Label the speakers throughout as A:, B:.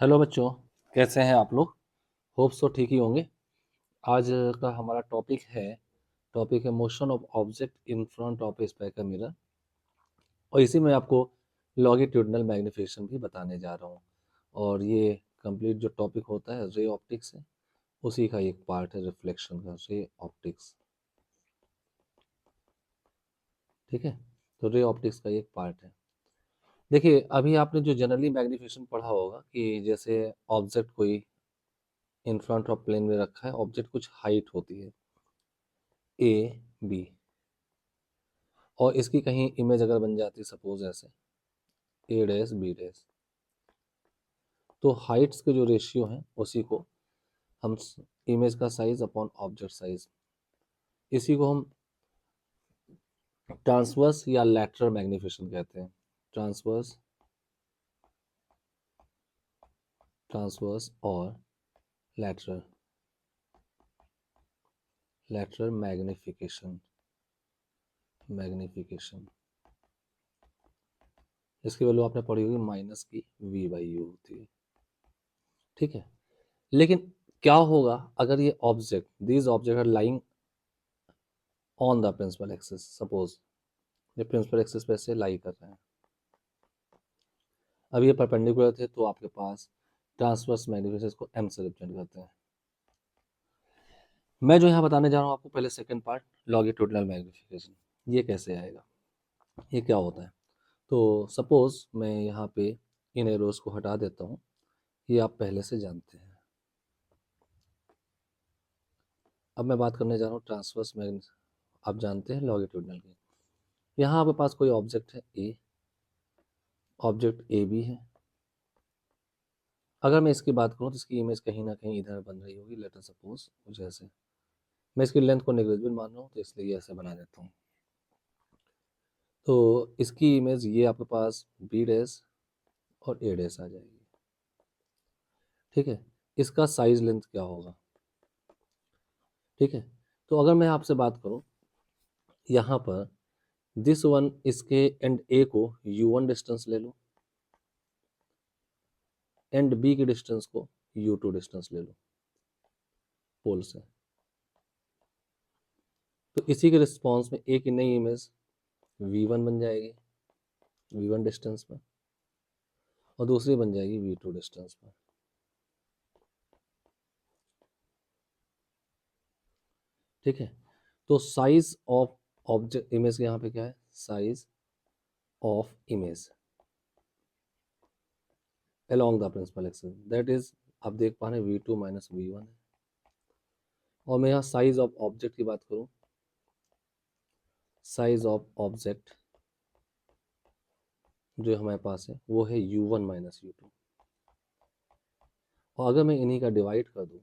A: Hello बच्चों, कैसे हैं आप लोग? होप सो ठीक ही होंगे। आज का हमारा टॉपिक है motion of object in front of A spectrum mirror. और इसी में आपको लॉन्गिट्यूडिनल मैग्निफिकेशन भी बताने जा रहा हूँ। और ये कंप्लीट जो टॉपिक होता है रे ऑप्टिक्स है, उसी का एक पार्ट है रिफ्लेक्शन का, रे ऑप्टिक्स। ठीक है, तो रे ऑप्टिक्स का एक पार्ट है। देखिए, अभी आपने जो जनरली मैग्निफिकेशन पढ़ा होगा कि जैसे ऑब्जेक्ट कोई इन फ्रंट ऑफ प्लेन में रखा है, ऑब्जेक्ट कुछ हाइट होती है ए बी, और इसकी कहीं इमेज अगर बन जाती है सपोज ऐसे ए डैश बी डैश, तो हाइट्स के जो रेशियो हैं उसी को हम इमेज का साइज अपॉन ऑब्जेक्ट साइज, इसी को हम ट्रांसवर्स या लैटरल मैग्निफिकेशन कहते हैं। ट्रांसवर्स ट्रांसवर्स और लैटरल लैटरल मैग्निफिकेशन इसकी वैल्यू आपने पढ़ी होगी माइनस की वी बाई यू होती है। ठीक है, लेकिन क्या होगा अगर ये object these object are lying on the principal axis, suppose ये प्रिंसिपल एक्सिस पे ऐसे लाई कर रहे हैं। अब ये परपेंडिकुलर थे तो आपके पास ट्रांसवर्स मैग्निफिकेशन को एम से रिप्रेजेंट करते हैं। मैं जो यहाँ बताने जा रहा हूँ आपको, पहले सेकंड पार्ट लॉन्गिट्यूडिनल मैग्निफिकेशन, ये कैसे आएगा, ये क्या होता है। तो सपोज मैं यहाँ पे इन एरोज को हटा देता हूँ, ये आप पहले से जानते हैं। अब मैं बात करने जा रहा हूँ ट्रांसवर्स मैग्निफिकेशन, आप जानते हैं लॉन्गिट्यूडिनल की। यहाँ आपके पास कोई ऑब्जेक्ट है ए, ऑब्जेक्ट ए बी है। अगर मैं इसकी बात करूँ तो इसकी इमेज कहीं ना कहीं इधर बन रही होगी, लेटर सपोज कुछ ऐसे। मैं इसकी लेंथ को नेग्लिजिबल मान रहा हूँ तो इसलिए ऐसे बना देता हूँ। तो इसकी इमेज ये आपके पास बी डैश और ए डैश आ जाएगी। ठीक है, इसका साइज लेंथ क्या होगा। ठीक है, तो अगर मैं आपसे बात करूं यहाँ पर दिस वन, इसके एंड ए को u1 डिस्टेंस ले लो, एंड बी की डिस्टेंस को u2 डिस्टेंस ले लो पोल से। तो इसी के रिस्पॉन्स में ए की नई इमेज v1 बन जाएगी v1 डिस्टेंस पर, और दूसरी बन जाएगी v2 डिस्टेंस पर। ठीक है, तो साइज ऑफ ऑब्जेक्ट इमेज के यहाँ पे क्या है, size of image along the principal axis, that is, आप देख पा रहे हैं v2 माइनस v1 है। और मैं यहाँ साइज ऑफ ऑब्जेक्ट की बात करूँ, साइज ऑफ ऑब्जेक्ट जो हमारे पास है वो है u1 माइनस u2। और अगर मैं इन्हीं का डिवाइड कर दूँ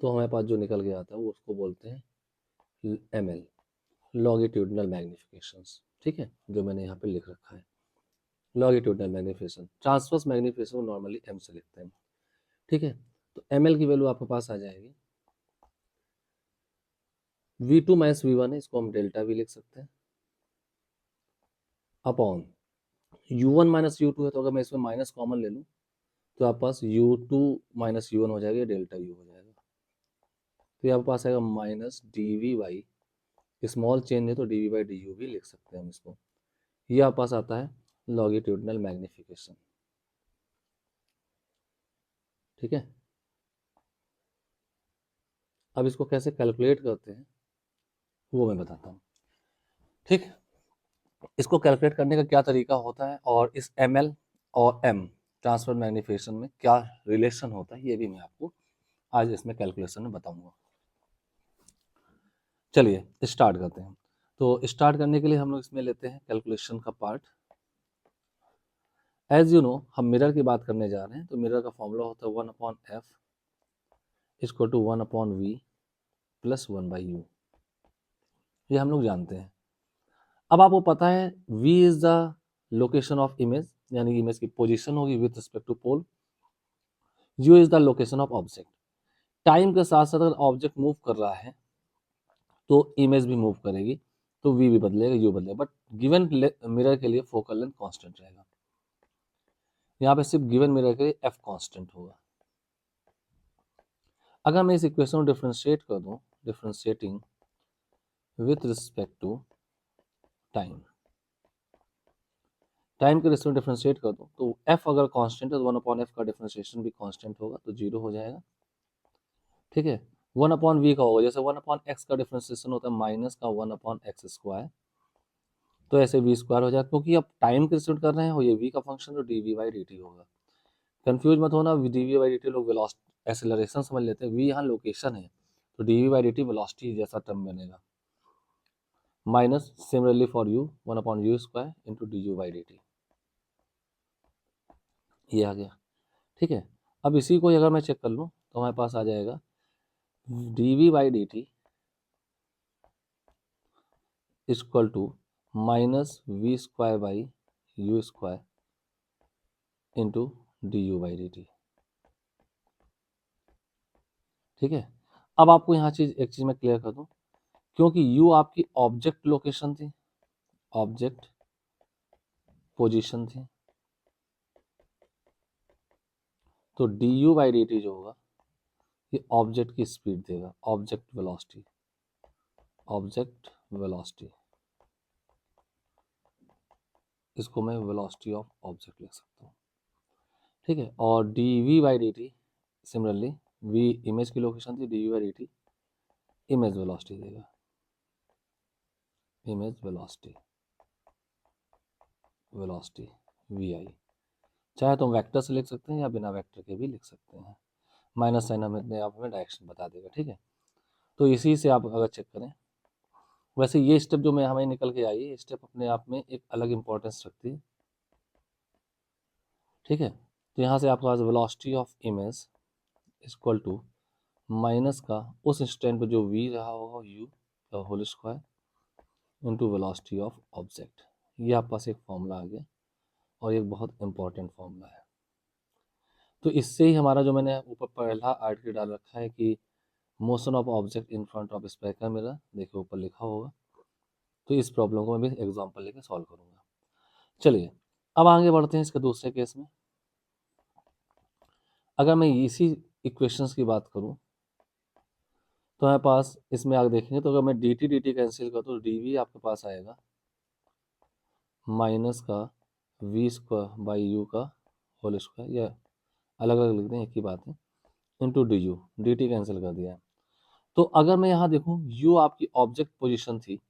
A: तो हमारे पास जो निकल के आता है वो उसको बोलते हैं ml, लॉन्गिट्यूडिनल मैग्निफिकेशंस। ठीक है, जो मैंने यहाँ पे लिख रखा है longitudinal magnification. Transverse magnification normally m से लिखते हैं। ठीक है, तो ml की वैल्यू आपके पास आ जाएगी v2 माइनस v1 है, इसको हम डेल्टा भी लिख सकते हैं, अपॉन u1 माइनस u2 है, तो अगर मैं इसमें माइनस कॉमन ले लूँ तो आपके पास u2 माइनस u1 हो जाएगा, डेल्टा u हो जाएगा। तो ये आपके पास आएगा minus d v by, small change है तो d v by d u भी लिख सकते हैं हम इसको। ये आपके पास आता है लॉन्गिट्यूडिनल मैग्निफिकेशन। ठीक है, अब इसको कैसे कैलकुलेट करते हैं वो मैं बताता हूँ। ठीक, इसको कैलकुलेट करने का क्या तरीका होता है, और इस ml और m ट्रांसफर मैग्निफिकेशन में क्या रिलेशन होता है, ये भी मैं आपको आज इसमें कैलकुलेशन में बताऊंगा। चलिए स्टार्ट करते हैं। तो स्टार्ट करने के लिए हम लोग इसमें लेते हैं कैलकुलेशन का पार्ट। एज यू नो, हम मिरर की बात करने जा रहे हैं, तो मिरर का फॉर्मूला होता है 1/f equal to 1/v plus 1/u, ये हम लोग जानते हैं। अब आपको पता है v is the location of image, यानी इमेज की पोजीशन होगी with respect to pole. u is the location of object. Time के साथ साथ अगर ऑब्जेक्ट मूव कर रहा है तो इमेज भी मूव करेगी, तो v भी बदलेगा, u बदलेगा, बट गिवन मिरर के लिए फोकल लेंथ कांस्टेंट रहेगा। यहाँ पे सिर्फ गिवन मिरर के लिए एफ कांस्टेंट होगा। अगर मैं इस इक्वेशन को डिफरेंशिएट कर दूं, differentiating with respect to time, time के रिस्पेक्ट डिफरेंशिएट कर दूं तो एफ अगर कांस्टेंट है तो 1/f का डिफरेंशिएशन भी कांस्टेंट होगा, तो 0 हो जाएगा। ठीक है, 1/v का होगा, जैसे 1/x का डिफरेंशिएशन होता है माइनस का 1/x², तो ऐसे v² हो जाएगा, क्योंकि अब टाइम के रिस्पेक्ट कर रहे हैं और ये v का फंक्शन तो dv/dt होगा। कंफ्यूज मत होना, dv/dt लोग वेलोसिटी एक्सेलरेशन समझ लेते हैं, v यहाँ लोकेशन है, तो dv/dt वेलोसिटी जैसा टर्म बनेगा, minus similarly for u 1/u² into du/dt, ये आ गया। ठीक है, अब इसी को अगर मैं चेक कर लूँ तो हमारे पास आ जाएगा dv/dt equal to minus v²/u² into du/dt। ठीक है, अब आपको यहाँ एक चीज मैं क्लियर कर दूं, क्योंकि u आपकी ऑब्जेक्ट लोकेशन थी, ऑब्जेक्ट पोजीशन थी, तो du/dt जो होगा ये ऑब्जेक्ट की स्पीड देगा, ऑब्जेक्ट वेलोसिटी, ऑब्जेक्ट वेलोसिटी, इसको मैं वेलोसिटी ऑफ ऑब्जेक्ट लिख सकता हूँ। ठीक है, और dv/dt सिमिलरली v इमेज की लोकेशन थी, dv/dt इमेज वेलोसिटी देगा, इमेज वेलोसिटी, वेलोसिटी vi, चाहे तो हम वेक्टर से लिख सकते हैं या बिना वेक्टर के भी लिख सकते हैं, माइनस साइन हमें आप हमें डायरेक्शन बता देगा। ठीक है, तो इसी से आप अगर चेक करें, वैसे ये स्टेप जो मैं हमें निकल के आई, ये स्टेप अपने आप में एक अलग इंपॉर्टेंस रखती है। ठीक है, तो यहाँ से आपके पास velocity of image equal to minus का उस इंस्टेंट पे जो v रहा होगा u का whole square into velocity of object, ये आपके पास एक फॉर्मूला आ गया, और एक बहुत इंपॉर्टेंट फॉर्मूला है। तो इससे ही हमारा जो मैंने ऊपर पहला आर्टिकल डाल रखा है कि motion of object in front of spectrum mirror, देखिए ऊपर लिखा होगा, तो इस प्रॉब्लम को मैं भी एग्जांपल लेके सॉल्व करूंगा। चलिए अब आगे बढ़ते हैं इसके दूसरे केस में। अगर मैं इसी इक्वेशंस की बात करूं तो हमारे पास इसमें आगे देखेंगे, तो अगर मैं dt कैंसिल कर तो dv आपके पास आएगा माइनस का v²/u का होल स्क्वायर, या अलग अलग लिख दें एक ही बात है, इंटू du, dt कैंसिल कर दिया है। तो अगर मैं यहाँ देखूँ u आपकी ऑब्जेक्ट पोजीशन थी,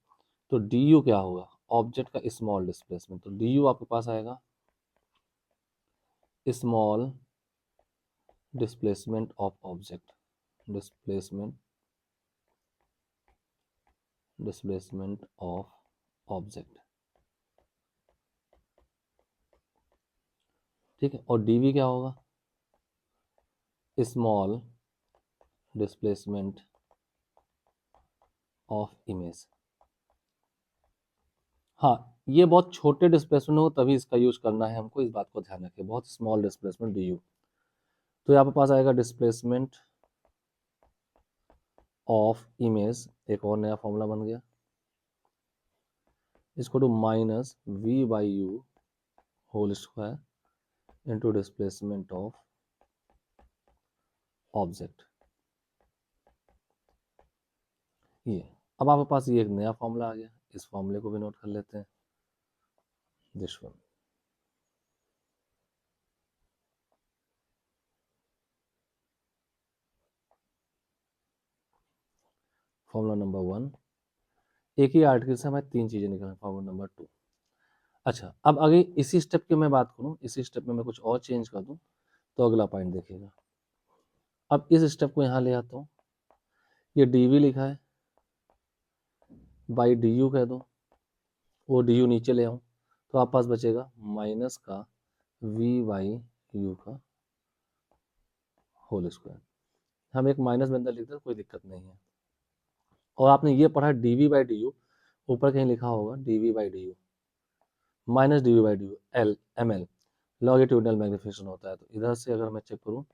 A: तो du क्या होगा, ऑब्जेक्ट का स्मॉल डिस्प्लेसमेंट, तो du आपके पास आएगा small displacement of object, displacement of object. ठीक है, और dv क्या होगा, स्मॉल डिस्प्लेसमेंट ऑफ इमेज। हाँ, ये बहुत छोटे डिस्प्लेसमेंट हो तभी इसका यूज करना है हमको, इस बात को ध्यान रखें, बहुत स्मॉल डिस्प्लेसमेंट du, तो यहाँ पे पास आएगा डिस्प्लेसमेंट ऑफ इमेज, एक और नया फॉर्मूला बन गया, इसको to minus v/u whole square into displacement of object. ये अब आपके पास ये एक नया फॉर्मूला आ गया, इस फॉर्मूले को भी नोट कर लेते हैं, दिस वन। फॉर्मूला नंबर 1, एक ही आर्टिकल से हमें 3 चीजें निकल, फॉर्मूला नंबर 2। अच्छा, अब आगे इसी स्टेप की मैं बात करूं, इसी स्टेप में मैं कुछ और चेंज कर दूं, तो अगला पॉइंट देखिएगा। अब इस स्टेप को यहाँ ले आता हूँ, ये dv लिखा है, बाई du कह दो, वो du नीचे ले आऊँ, तो आप पास बचेगा माइनस का v/u का होल स्क्वायर, हम एक माइनस में अंदर लिखते हैं, कोई दिक्कत नहीं है। और आपने ये पढ़ा dv/du, ऊपर कहीं लिखा होगा dv/du minus dv/du L ml longitudinal magnification होता है, तो इधर से अगर मैं चेक करूँ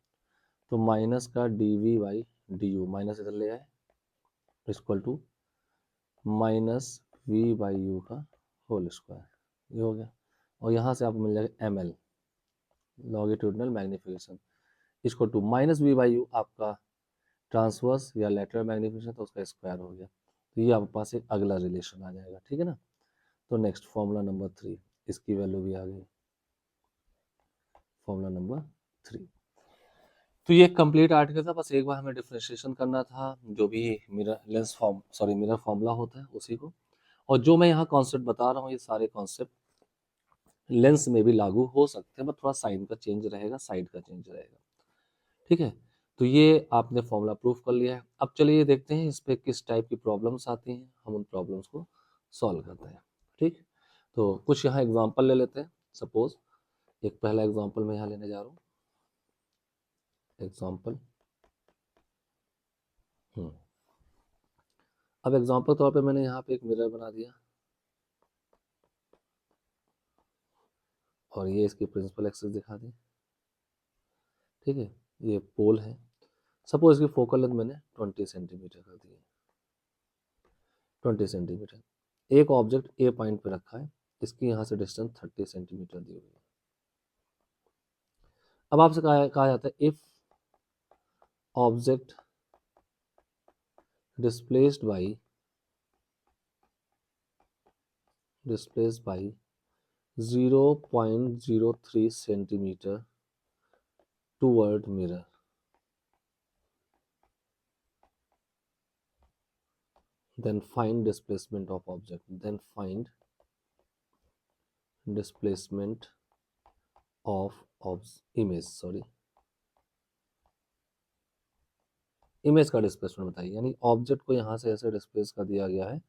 A: तो माइनस का dv/du, माइनस इधर ले आए, इक्वल टू माइनस v/u का होल स्क्वायर, ये हो गया, और यहाँ से आपको मिल जाएगा ml, लॉन्गिट्यूडनल मैग्निफिकेशन इसको to minus v by u आपका ट्रांसवर्स या लेटरल मैग्निफिकेशन, तो उसका स्क्वायर हो गया। तो ये आपके पास एक अगला रिलेशन आ जाएगा, ठीक है ना। तो नेक्स्ट फॉर्मूला नंबर 3, इसकी वैल्यू भी आ गई, फॉर्मूला नंबर 3। तो ये कंप्लीट आर्टिकल था, बस एक बार हमें डिफरेंशिएशन करना था जो भी मिरर फॉर्मूला होता है उसी को। और जो मैं यहाँ कॉन्सेप्ट बता रहा हूँ ये सारे कॉन्सेप्ट लेंस में भी लागू हो सकते हैं, बट थोड़ा साइन का चेंज रहेगा, साइड का चेंज रहेगा, ठीक है। तो ये आपने फॉर्मूला प्रूफ कर लिया है। अब चलिए देखते हैं इस पे किस टाइप की प्रॉब्लम्स आती हैं, हम उन प्रॉब्लम्स को सॉल्व करते हैं, ठीक। तो कुछ यहाँ एग्जांपल ले लेते हैं। सपोज एक पहला एग्जांपल मैं यहाँ लेने जा रहा हूँ, एग्जांपल। अब एग्जांपल तौर पे मैंने यहाँ पे एक मिरर बना दिया और ये इसकी प्रिंसिपल एक्सिस दिखा दी, ठीक है। ये पोल है, सपोज इसकी फोकल लेंथ मैंने 20 सेंटीमीटर कर दी है, 20 सेंटीमीटर। एक ऑब्जेक्ट ए पॉइंट पे रखा है, इसकी यहाँ से डिस्टेंस 30 सेंटीमीटर दी हुई है। अब आपसे कहा जाता है if object displaced by 0.03 centimetre toward mirror, then find displacement of object, then find displacement of image, image का डिस्प्लेसमेंट बताइए। यानी ऑब्जेक्ट को यहाँ से ऐसे डिस्प्लेस कर दिया गया है,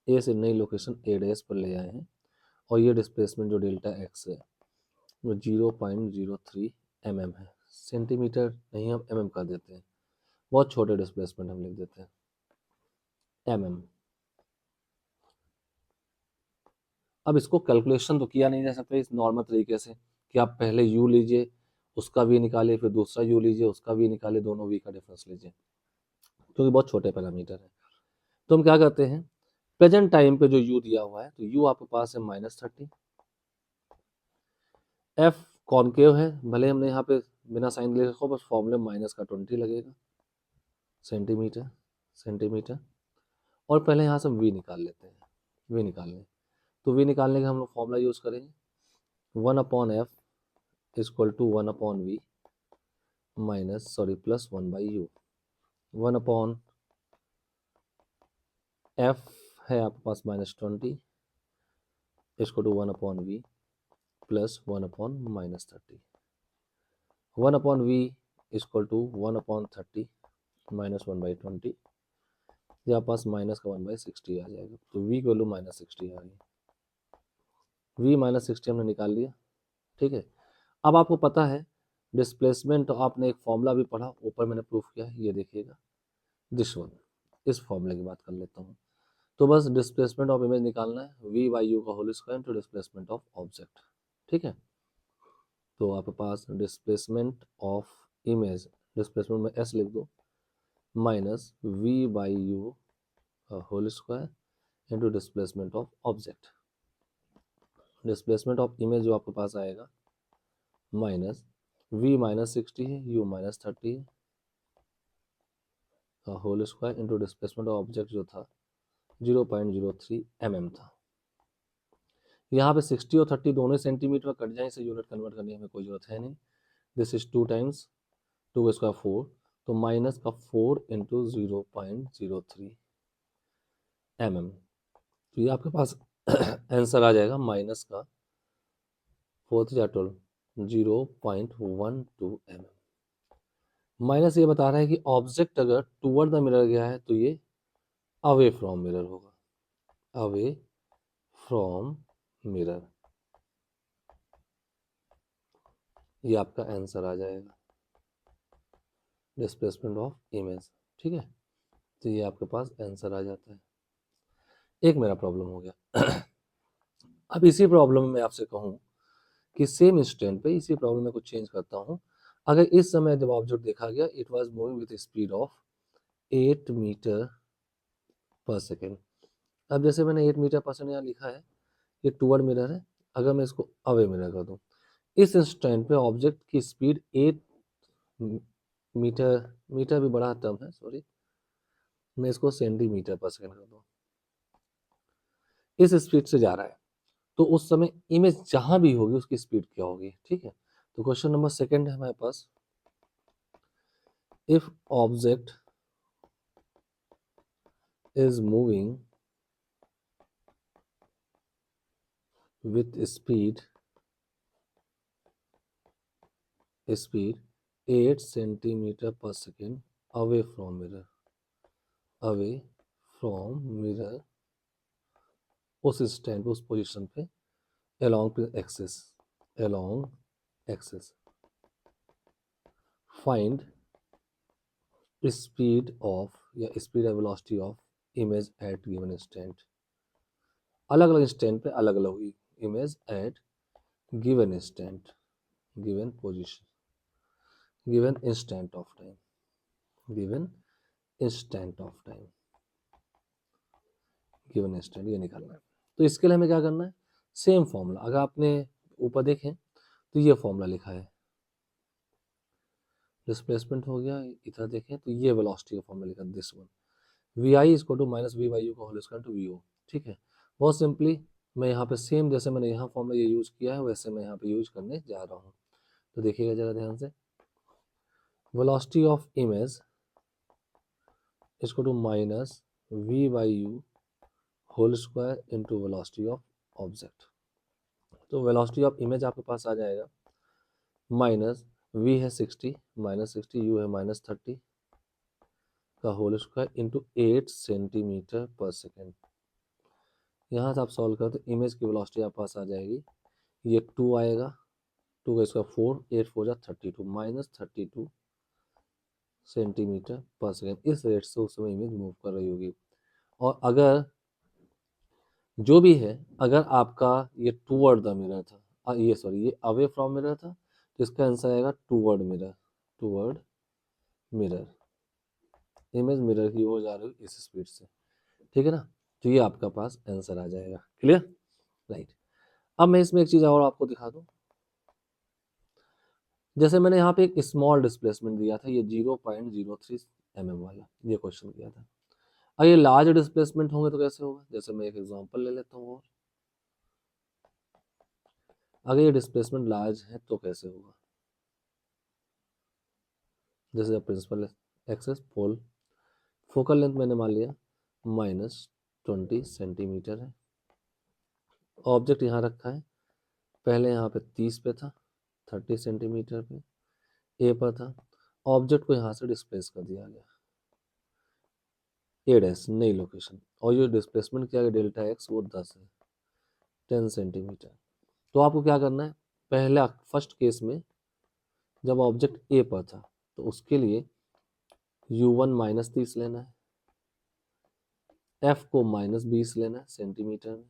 A: ए से नई लोकेशन ए डैश पर ले आए हैं, और ये डिस्प्लेसमेंट जो डेल्टा एक्स है वो 0.03 mm है। सेंटीमीटर नहीं, हम mm कर देते हैं, बहुत छोटे डिस्प्लेसमेंट हम लिख देते हैं mm। अब इसको कैलकुलेशन तो किया नहीं जा सकता इस नॉर्मल तरीके से कि आप पहले u लीजिए, उसका v निकालिए, फिर दूसरा u लीजिए, उसका v निकालिए, दोनों v का डिफरेंस लीजिए, क्योंकि बहुत छोटे पैरामीटर है। तो हम क्या करते हैं, प्रेजेंट टाइम पे जो u दिया हुआ है, तो u आपके पास है -30, f कॉनकेव है, भले हमने यहाँ पे बिना साइन ले रखो, बस फॉर्मूले माइनस का 20 लगेगा सेंटीमीटर। और पहले यहाँ से v निकाल लेते हैं, v निकालने, तो v निकालने का हम लोग फॉर्मूला यूज करेंगे 1/f equal to 1/v plus 1/u। 1/f है आपके पास -20 इसको to 1/v plus 1/-30। 1/v equal to 1/30 minus 1/20, ये आपके पास माइनस का 1/60 आ जाएगा। तो v की वैल्यू -60 आ गई, v -60 हमने निकाल लिया, ठीक है। अब आपको पता है डिस्प्लेसमेंट, तो आपने एक फॉर्मूला भी पढ़ा, ऊपर मैंने प्रूफ किया है, ये देखिएगा दिस वन। इस फॉर्मूले की बात कर लेता हूँ। तो बस डिस्प्लेसमेंट ऑफ इमेज निकालना है, v बाई यू का whole square into displacement of object, ठीक है। तो आपके पास डिस्प्लेसमेंट ऑफ इमेज, डिस्प्लेसमेंट में s लिख दो, minus v by u whole square into displacement of object. Displacement of image जो आपके पास आएगा माइनस v -60 है, u -30 है, whole square into displacement of object जो था 0.03 mm था। यहाँ पे 60 और 30 दोनों सेंटीमीटर कट जाए, इसे यूनिट कन्वर्ट करने की हमें कोई जरूरत है नहीं। दिस इज 2 टाइम्स 2 स्क्वायर 4, तो माइनस का 4 इंटू 0.03 mm। तो ये आपके पास आंसर आ जाएगा माइनस का 4 0.12 mm। माइनस ये बता रहा है कि ऑब्जेक्ट अगर टूवर्ड द मिरर गया है तो ये अवे फ्रॉम मिरर होगा, अवे फ्रॉम मिरर, ये आपका आंसर आ जाएगा डिस्प्लेसमेंट ऑफ इमेज, ठीक है। तो ये आपके पास आंसर आ जाता है। एक मेरा प्रॉब्लम हो गया। अब इसी प्रॉब्लम में मैं आपसे कहूँ कि सेम इंस्टेंट पे इसी प्रॉब्लम में कुछ चेंज करता हूँ। अगर इस समय जब ऑब्जेक्ट देखा गया, it was moving with speed of 8 meter per second. अब जैसे मैंने 8 मीटर पर सेकेंड यहाँ लिखा है, ये टूवर्ड मिरर है, अगर मैं इसको अवे मिरर कर दूँ, इस इंस्टेंट पे ऑब्जेक्ट की स्पीड 8 मीटर, मीटर भी बड़ा टर्म है, सॉरी, मैं इसको सेंटीमीटर पर सेकेंड कर दूं, इस स्पीड से जा रहा है, तो उस समय इमेज जहां भी होगी उसकी स्पीड क्या होगी, ठीक है। तो क्वेश्चन नंबर सेकंड है हमारे पास, if object is moving with speed 8 centimeter per second away from mirror, उस स्टैंड उस पोजीशन पे along axis find speed of या speed and velocity of image at given instant, अलग अलग इंस्टेंट पे अलग अलग हुई image at given instant, given position, given instant of time, given instant of time, given instant, ये निकालना है। तो इसके लिए हमें क्या करना है, सेम फॉर्मूला, अगर आपने ऊपर देखें तो ये फॉर्मूला लिखा है, डिस्प्लेसमेंट हो गया, इधर देखें तो ये वेलोसिटी का फॉर्मूला लिखा है, this one, v I is to minus v y u का whole square to v o, ठीक है। बहुत सिंपली मैं यहाँ पे सेम जैसे मैंने यहाँ फॉर्मूला ये यूज किया है वैसे मैं यहाँ पे यूज करने जा रहा हूँ, तो देखिएगा जरा ध्यान से, वेलोसिटी ऑफ इमेज इसको to minus v by u whole square into velocity of object, तो वेलोसिटी ऑफ इमेज आपके पास आ जाएगा माइनस वी है 60 माइनस 60, यू है माइनस 30 का होल स्क्वायर इंटू 8 सेंटीमीटर पर सेकेंड। यहाँ से आप सॉल्व करें तो इमेज की वेलोसिटी आपके पास आ जाएगी, ये 2 आएगा, 2 का स्क्वायर 4, 8 4 जा 32, माइनस 32 सेंटीमीटर पर सेकेंड, इस रेट से उस समय इमेज मूव कर रही होगी। और अगर जो भी है, अगर आपका ये टूवर्ड द मिरर था, ये सॉरी ये अवे फ्रॉम मिरर था, तो इसका आंसर आएगा toward mirror, toward mirror, image mirror की ओर जा रही है इस स्पीड से, ठीक है ना। तो ये आपका पास आंसर आ जाएगा, क्लियर, राइट। अब मैं इसमें एक चीज और आपको दिखा दूं, जैसे मैंने यहाँ पे एक स्मॉल डिस्प्लेसमेंट दिया था, ये 0.03 mm वाला, ये क्वेश्चन किया था। अब ये लार्ज डिस्प्लेसमेंट होंगे तो कैसे होगा, जैसे मैं एक एग्जांपल ले लेता हूँ, और अगर ये डिस्प्लेसमेंट लार्ज है तो कैसे होगा, जैसे प्रिंसिपल एक्सेस पोल, फोकल लेंथ मैंने मान लिया -20 सेंटीमीटर है, ऑब्जेक्ट यहाँ रखा है, पहले यहाँ पे 30 पे था, 30 सेंटीमीटर पे ए पर था, ऑब्जेक्ट को यहाँ से डिस्प्लेस कर दिया गया ए डैश नई लोकेशन, और ये डिस्प्लेसमेंट क्या है डेल्टा एक्स वो 10 है, 10 सेंटीमीटर। तो आपको क्या करना है, पहला फर्स्ट केस में जब ऑब्जेक्ट ए पर था तो उसके लिए u1 -30 लेना है, f को -20 लेना है सेंटीमीटर में,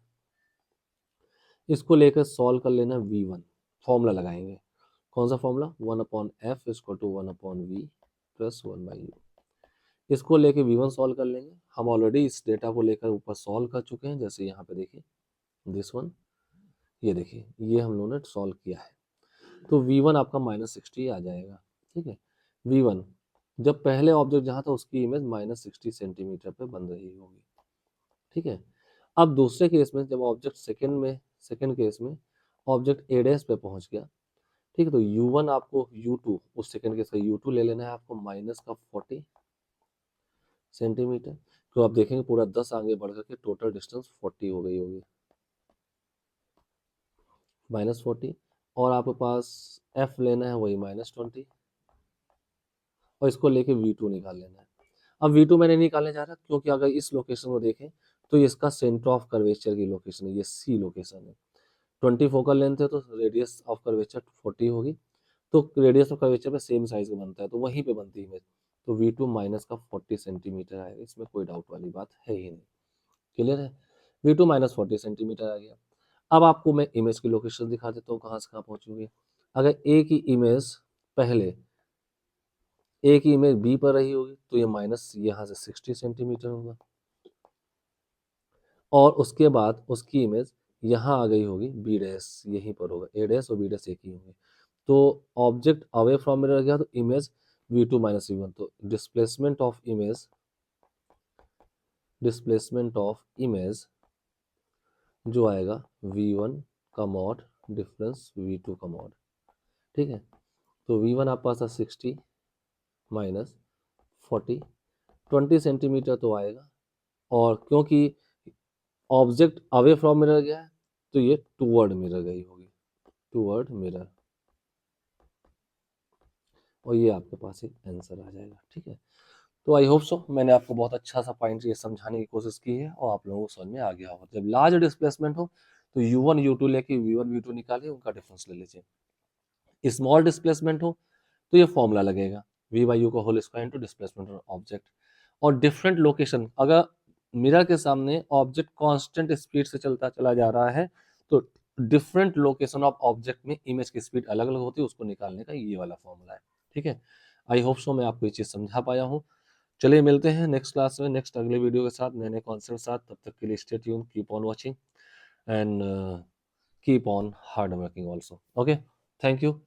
A: इसको लेकर सॉल्व कर लेना v1, फॉर्मूला लगाएंगे, कौन सा formula, 1/f is equal to 1/v plus 1/u, इसको लेके v1 सॉल्व कर लेंगे। हम ऑलरेडी इस डेटा को लेकर ऊपर सॉल्व कर चुके हैं, जैसे यहाँ पे देखिए दिस वन, ये देखिए ये हम लोगों ने सॉल्व किया है, तो v1 आपका -60 आ जाएगा, ठीक है। v1 जब पहले ऑब्जेक्ट जहाँ था उसकी इमेज -60 सेंटीमीटर पे बन रही होगी, ठीक है। अब दूसरे केस में जब ऑब्जेक्ट सेकंड केस में ऑब्जेक्ट ए डैश पे पहुंच गया, ठीक है, तो u1 आपको u2 उस सेकंड केस का u2 ले लेना है आपको माइनस का 40 सेंटीमीटर, तो आप देखेंगे पूरा 10 आगे बढ़ करके टोटल डिस्टेंस 40 हो गई होगी, -40, और आपके पास f लेना है वही -20, और इसको लेके v2 निकाल लेना है। अब v2 मैंने निकालने जा रहा क्योंकि अगर इस लोकेशन को देखें तो इसका सेंटर ऑफ कर्वेचर की लोकेशन है, ये सी लोकेशन है, 20 फोकल लेंथ है तो रेडियस ऑफ कर्वेचर 40 होगी, तो रेडियस ऑफ कर्वेचर पे सेम साइज का बनता है तो वहीं पे बनती है इमेज, तो v2 माइनस का 40 सेंटीमीटर आएगा, इसमें कोई डाउट वाली बात है ही नहीं, क्लियर है, v2 -40 सेंटीमीटर आ गया। अब आपको मैं इमेज की लोकेशन दिखा देता हूँ कहाँ से कहाँ पहुँचूंगी। अगर ए की इमेज पहले ए की इमेज बी पर रही होगी तो ये माइनस यहाँ से 60 सेंटीमीटर होगा, और उसके बाद उसकी इमेज यहाँ आ गई होगी बी डैश, यहीं पर होगा ए डैश और बी डैश एक ही होंगे। तो ऑब्जेक्ट अवे फ्रॉम मिरर गया तो इमेज v2 माइनस v1, तो डिस्प्लेसमेंट ऑफ इमेज जो आएगा v1 का मॉड डिफरेंस v2 का मॉड, ठीक है। तो v1 आपके पास था 60 माइनस 40, 20 सेंटीमीटर तो आएगा, और क्योंकि ऑब्जेक्ट अवे फ्रॉम मिरर गया है तो ये टूवर्ड मिरर गई होगी, टूवर्ड मिरर, और ये आपके पास एक आंसर आ जाएगा, ठीक है। तो आई होप सो मैंने आपको बहुत अच्छा सा पॉइंट ये समझाने की कोशिश की है और आप लोगों को समझ में आ गया होगा। जब लार्ज डिस्प्लेसमेंट हो तो u1 u2 लेके v1 v2 निकालिए, उनका डिफरेंस ले लीजिए। स्मॉल डिस्प्लेसमेंट हो तो ये फॉर्मूला लगेगा v बाई यू का whole square into displacement of object. और डिफरेंट लोकेशन, अगर मिरर के सामने ऑब्जेक्ट कांस्टेंट स्पीड से चलता चला जा रहा है तो डिफरेंट लोकेशन ऑफ ऑब्जेक्ट में इमेज की स्पीड अलग अलग होती है, उसको निकालने का ये वाला फॉर्मूला है, ठीक है। आई होप सो मैं आपको ये चीज़ समझा पाया हूँ। चलिए मिलते हैं नेक्स्ट क्लास में, नेक्स्ट अगले वीडियो के साथ, नए नए कॉन्सेप्ट के साथ। तब तक के लिए stay tune, keep on watching and keep on hard working also. Okay, thank you.